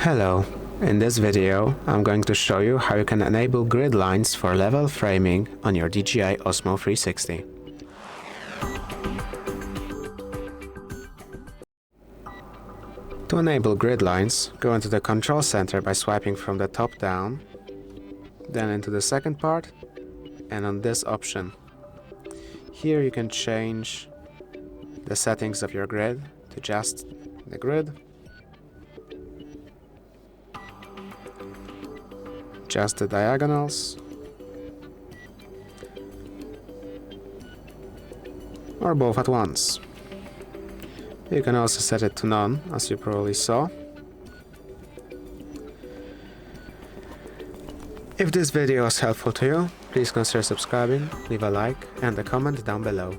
Hello, in this video I'm going to show you how you can enable grid lines for level framing on your DJI Osmo 360. To enable grid lines, go into the control center by swiping from the top down, then into the second part, and on this option. Here you can change the settings of your grid to just the grid, just the diagonals, or both at once. You can also set it to none, as you probably saw. If this video was helpful to you, please consider subscribing, leave a like and a comment down below.